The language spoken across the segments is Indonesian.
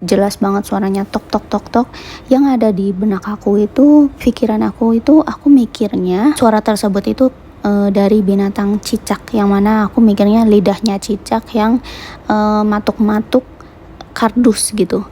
jelas banget suaranya tok tok tok tok. Yang ada di benak aku itu, pikiran aku itu, aku mikirnya suara tersebut itu dari binatang cicak, yang mana aku mikirnya lidahnya cicak yang matuk-matuk kardus gitu.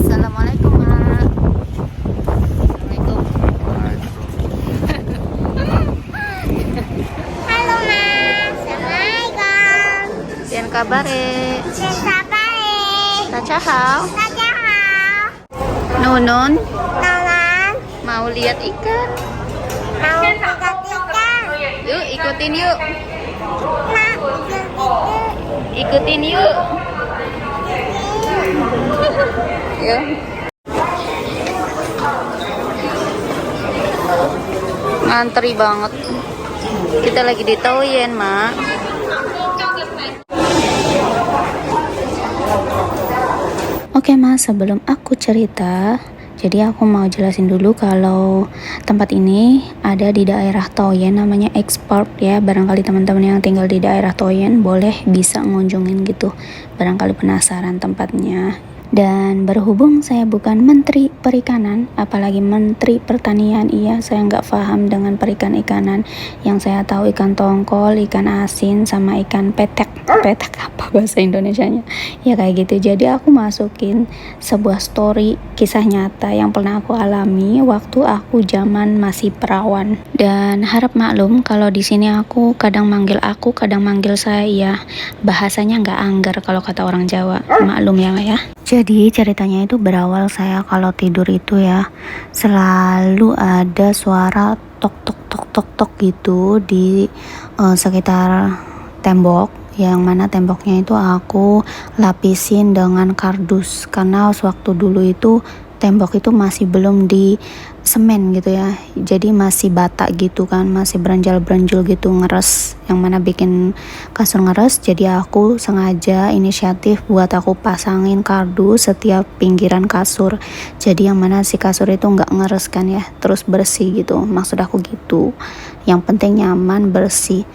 Assalamualaikum, Mak. Assalamualaikum. Halo Mas, Assalamualaikum. Sian kabare. Sabare. Tachahao. Dadah. Nunun Nalan. mau lihat ikan. Mau lihat ikan. Yuk ikutin yuk. Mak, Ikutin yuk. Yuk. Ngantri banget. Kita lagi di Taoyuan, Mak. Oke, Mas, sebelum aku cerita, jadi aku mau jelasin dulu kalau tempat ini ada di daerah Taoyuan, namanya X-Park ya. Barangkali teman-teman yang tinggal di daerah Taoyuan boleh bisa ngunjungin gitu. Barangkali penasaran tempatnya. Dan berhubung saya bukan menteri perikanan, apalagi menteri pertanian, iya saya nggak paham dengan perikan-ikanan. Yang saya tahu ikan tongkol, ikan asin, sama ikan petek. Petek apa bahasa Indonesianya? Ya kayak gitu. Jadi aku masukin sebuah story kisah nyata yang pernah aku alami waktu aku zaman masih perawan. Dan harap maklum kalau di sini aku kadang manggil aku, kadang manggil saya. Bahasanya nggak angger kalau kata orang Jawa. Maklum ya, Mak ya. Jadi ceritanya itu berawal saya kalau tidur itu ya selalu ada suara tok tok tok tok tok gitu di sekitar tembok, yang mana temboknya itu aku lapisin dengan kardus karena sewaktu dulu itu tembok itu masih belum di semen gitu ya, jadi masih bata gitu kan, masih beranjal-beranjul gitu, ngeres, yang mana bikin kasur ngeres. Jadi aku sengaja inisiatif buat aku pasangin kardus setiap pinggiran kasur, jadi yang mana si kasur itu nggak ngeres kan ya, terus bersih gitu, maksud aku gitu, yang penting nyaman bersih.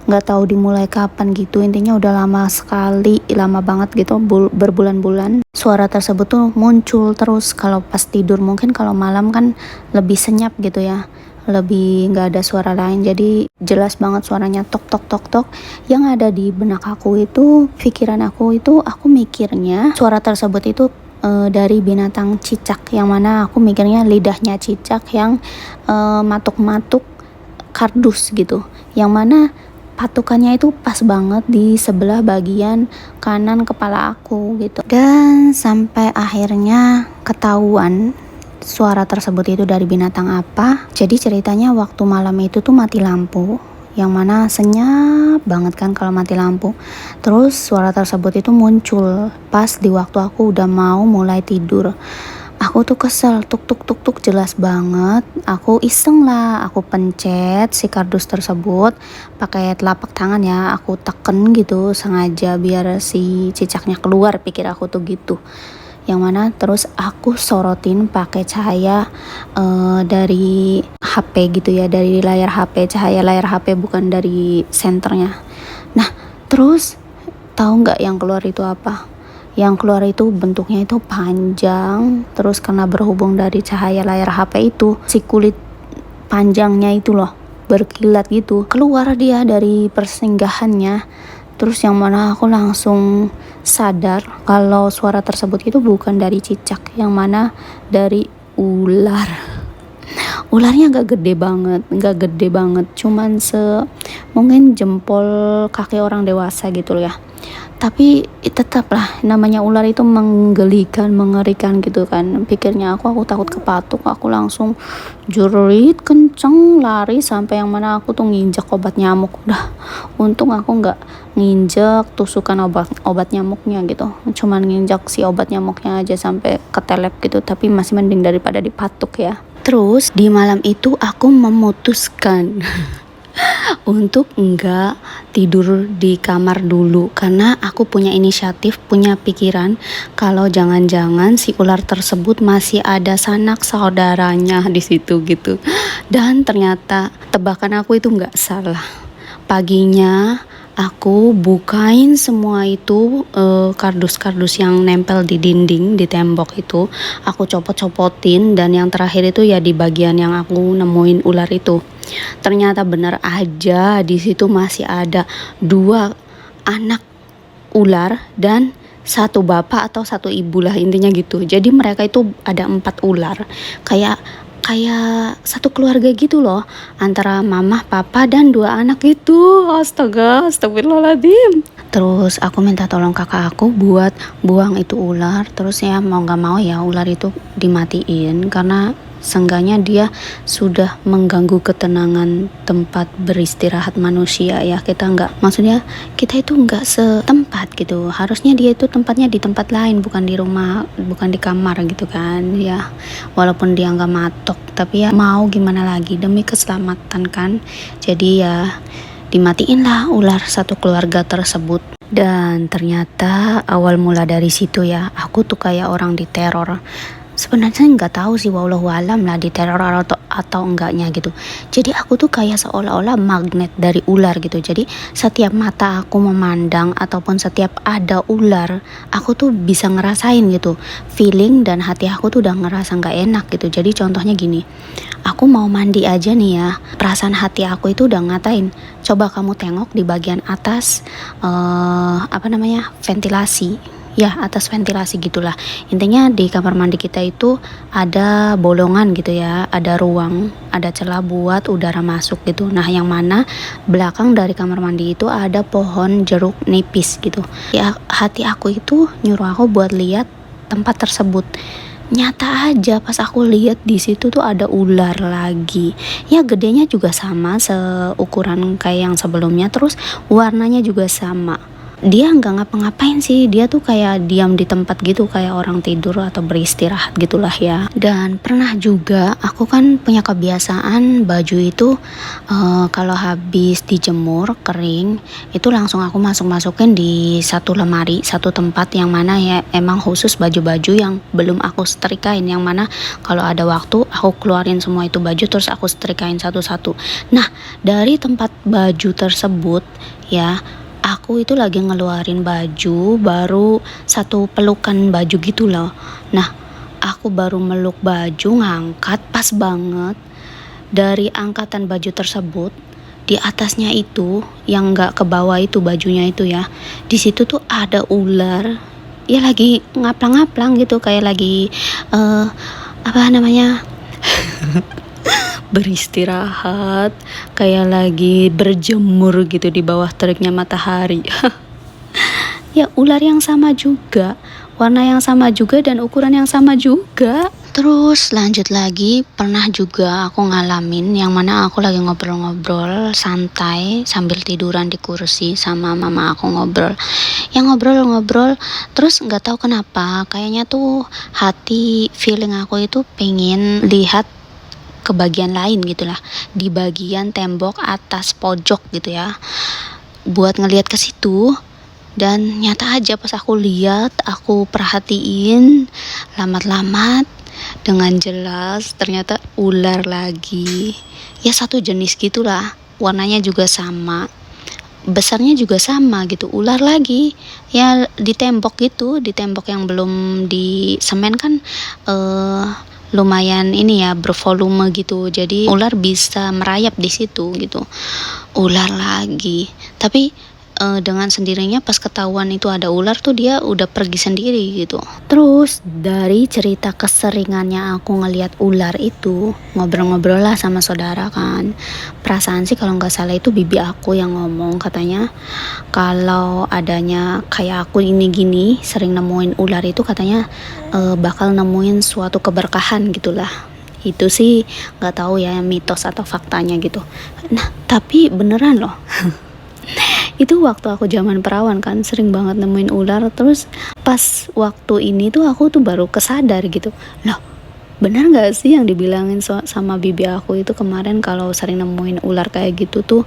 Nggak tahu dimulai kapan gitu, intinya udah lama sekali, lama banget gitu, berbulan-bulan suara tersebut tuh muncul terus kalau pas tidur. Mungkin kalau malam kan lebih senyap gitu ya, lebih nggak ada suara lain, jadi jelas banget suaranya tok tok tok tok. Yang ada di benak aku itu, pikiran aku itu, aku mikirnya suara tersebut itu dari binatang cicak, yang mana aku mikirnya lidahnya cicak yang matuk-matuk kardus gitu, yang mana patukannya itu pas banget di sebelah bagian kanan kepala aku gitu. Dan sampai akhirnya ketahuan suara tersebut itu dari binatang apa. Jadi ceritanya waktu malam itu tuh mati lampu, yang mana senyap banget kan kalau mati lampu. Terus suara tersebut itu muncul pas di waktu aku udah mau mulai tidur. Aku tuh kesel, tuk tuk tuk tuk, jelas banget. Aku iseng lah, aku pencet si kardus tersebut pakai telapak tangan ya, aku teken gitu sengaja biar si cicaknya keluar, pikir aku tuh gitu. Yang mana terus aku sorotin pakai cahaya dari HP gitu ya, dari layar HP, cahaya layar HP, bukan dari senternya. Nah terus tahu nggak yang keluar itu apa? Yang keluar itu bentuknya itu panjang, terus karena berhubung dari cahaya layar HP itu, si kulit panjangnya itu loh berkilat gitu, keluar dia dari persinggahannya. Terus yang mana aku langsung sadar kalau suara tersebut itu bukan dari cicak, yang mana dari ular. Ularnya gak gede banget, cuman mungkin jempol kaki orang dewasa gitu ya. Tapi tetaplah namanya ular itu menggelikan, mengerikan gitu kan. Pikirnya aku takut kepatuk, aku langsung jerit kenceng lari sampai yang mana aku tuh nginjek obat nyamuk. Udah untung aku nggak nginjek tusukan obat nyamuknya gitu, cuman nginjek si obat nyamuknya aja sampai ketelep gitu, tapi masih mending daripada dipatuk ya. Terus di malam itu aku memutuskan untuk enggak tidur di kamar dulu karena aku punya inisiatif, punya pikiran kalau jangan-jangan si ular tersebut masih ada sanak saudaranya di situ gitu. Dan ternyata tebakan aku itu enggak salah. Paginya aku bukain semua itu kardus-kardus yang nempel di dinding, di tembok itu. Aku copot-copotin dan yang terakhir itu ya di bagian yang aku nemuin ular itu. Ternyata benar aja di situ masih ada 2 anak ular dan satu bapak atau satu ibu lah intinya gitu. Jadi mereka itu ada 4 ular. Kayak kayak satu keluarga gitu loh, antara mama, papa, dan 2 anak itu. Astaga, astagfirullahaladzim. Terus aku minta tolong kakak aku buat buang itu ular. Terus ya mau gak mau ya ular itu dimatiin karena seenggaknya dia sudah mengganggu ketenangan tempat beristirahat manusia ya. Maksudnya kita itu nggak setempat gitu, harusnya dia itu tempatnya di tempat lain, bukan di rumah, bukan di kamar gitu kan ya. Walaupun dia nggak matok, tapi ya mau gimana lagi, demi keselamatan kan. Jadi ya dimatiin lah ular satu keluarga tersebut. Dan ternyata awal mula dari situ ya, aku tuh kayak orang diteror. Sebenarnya nggak tahu sih, wallahu alam lah diteror atau enggaknya gitu. Jadi aku tuh kayak seolah-olah magnet dari ular gitu. Jadi setiap mata aku memandang ataupun setiap ada ular, aku tuh bisa ngerasain gitu feeling, dan hati aku tuh udah ngerasa nggak enak gitu. Jadi contohnya gini, aku mau mandi aja nih ya, perasaan hati aku itu udah ngatain, coba kamu tengok di bagian atas ventilasi. Ya, atas ventilasi gitulah. Intinya di kamar mandi kita itu ada bolongan gitu ya, ada ruang, ada celah buat udara masuk gitu. Nah, yang mana belakang dari kamar mandi itu ada pohon jeruk nipis gitu. Ya, hati aku itu nyuruh aku buat lihat tempat tersebut. Nyata aja pas aku lihat di situ tuh ada ular lagi. Ya gedenya juga sama seukuran kayak yang sebelumnya, terus warnanya juga sama. Dia nggak ngapa-ngapain sih, dia tuh kayak diam di tempat gitu, kayak orang tidur atau beristirahat gitulah ya. Dan pernah juga aku kan punya kebiasaan baju itu kalau habis dijemur kering itu langsung aku masukin di satu lemari, satu tempat yang mana ya emang khusus baju-baju yang belum aku setrikain, yang mana kalau ada waktu aku keluarin semua itu baju terus aku setrikain satu-satu. Nah, dari tempat baju tersebut ya, aku itu lagi ngeluarin baju, baru satu pelukan baju gitu loh. Nah, aku baru meluk baju, ngangkat, pas banget dari angkatan baju tersebut, di atasnya itu yang nggak ke bawah itu bajunya itu ya, di situ tuh ada ular. Ya lagi ngaplang-ngaplang gitu, kayak lagi beristirahat, kayak lagi berjemur gitu di bawah teriknya matahari. Ya ular yang sama juga, warna yang sama juga, dan ukuran yang sama juga. Terus lanjut lagi, pernah juga aku ngalamin yang mana aku lagi ngobrol-ngobrol santai sambil tiduran di kursi sama mama aku ngobrol. Yang ngobrol-ngobrol terus nggak tahu kenapa kayaknya tuh hati feeling aku itu pengen lihat ke bagian lain gitulah, di bagian tembok atas pojok gitu ya, buat ngelihat ke situ. Dan nyata aja pas aku lihat, aku perhatiin lamat-lamat dengan jelas, ternyata ular lagi. Ya satu jenis gitulah, warnanya juga sama, besarnya juga sama gitu, ular lagi. Ya di tembok gitu, di tembok yang belum di semen kan lumayan ini ya, bervolume gitu, jadi ular bisa merayap di situ gitu. Ular lagi, tapi dengan sendirinya pas ketahuan itu ada ular tuh dia udah pergi sendiri gitu. Terus dari cerita keseringannya aku ngelihat ular itu, ngobrol-ngobrol lah sama saudara kan. Perasaan sih kalau nggak salah itu bibi aku yang ngomong, katanya kalau adanya kayak aku ini gini sering nemuin ular itu, katanya bakal nemuin suatu keberkahan gitulah. Itu sih nggak tahu ya mitos atau faktanya gitu. Nah tapi beneran loh. Itu waktu aku zaman perawan kan sering banget nemuin ular. Terus pas waktu ini tuh aku tuh baru kesadar gitu, loh Benar nggak sih yang dibilangin sama bibi aku itu kemarin, kalau sering nemuin ular kayak gitu tuh,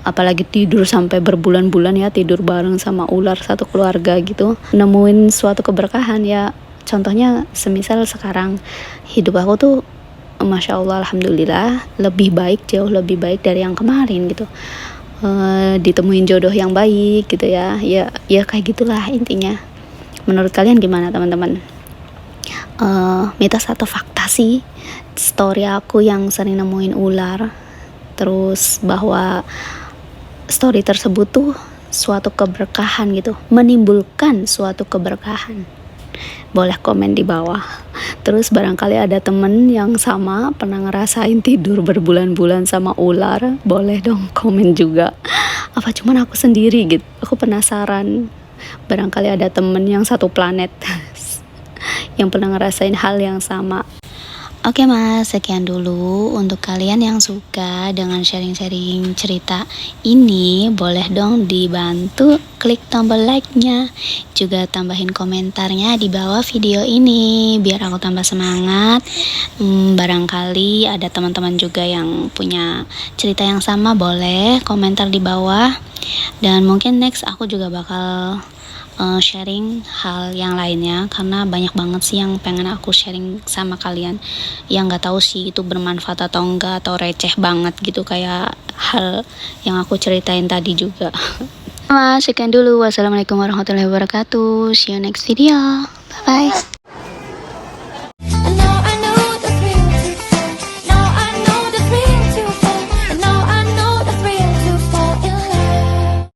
apalagi tidur sampai berbulan-bulan ya, tidur bareng sama ular satu keluarga gitu, nemuin suatu keberkahan ya. Contohnya semisal sekarang hidup aku tuh, Masya Allah, Alhamdulillah lebih baik, jauh lebih baik dari yang kemarin gitu. Ditemuin jodoh yang baik gitu ya, ya kayak gitulah intinya. Menurut kalian gimana teman-teman? Mitos atau fakta sih story aku yang sering nemuin ular, terus bahwa story tersebut tuh suatu keberkahan gitu, menimbulkan suatu keberkahan? Boleh komen di bawah. Terus barangkali ada temen yang sama pernah ngerasain tidur berbulan-bulan sama ular, boleh dong komen juga. Apa cuman aku sendiri gitu? Aku penasaran, barangkali ada temen yang satu planet yang pernah ngerasain hal yang sama. Oke mas, sekian dulu. Untuk kalian yang suka dengan sharing-sharing cerita ini, boleh dong dibantu klik tombol like-nya, juga tambahin komentarnya di bawah video ini biar aku tambah semangat. Barangkali ada teman-teman juga yang punya cerita yang sama, boleh komentar di bawah. Dan mungkin next aku juga bakal sharing hal yang lainnya, karena banyak banget sih yang pengen aku sharing sama kalian, yang nggak tahu sih itu bermanfaat atau enggak, atau receh banget gitu kayak hal yang aku ceritain tadi juga. Sekian dulu, wassalamualaikum warahmatullahi wabarakatuh, see you next video, bye bye.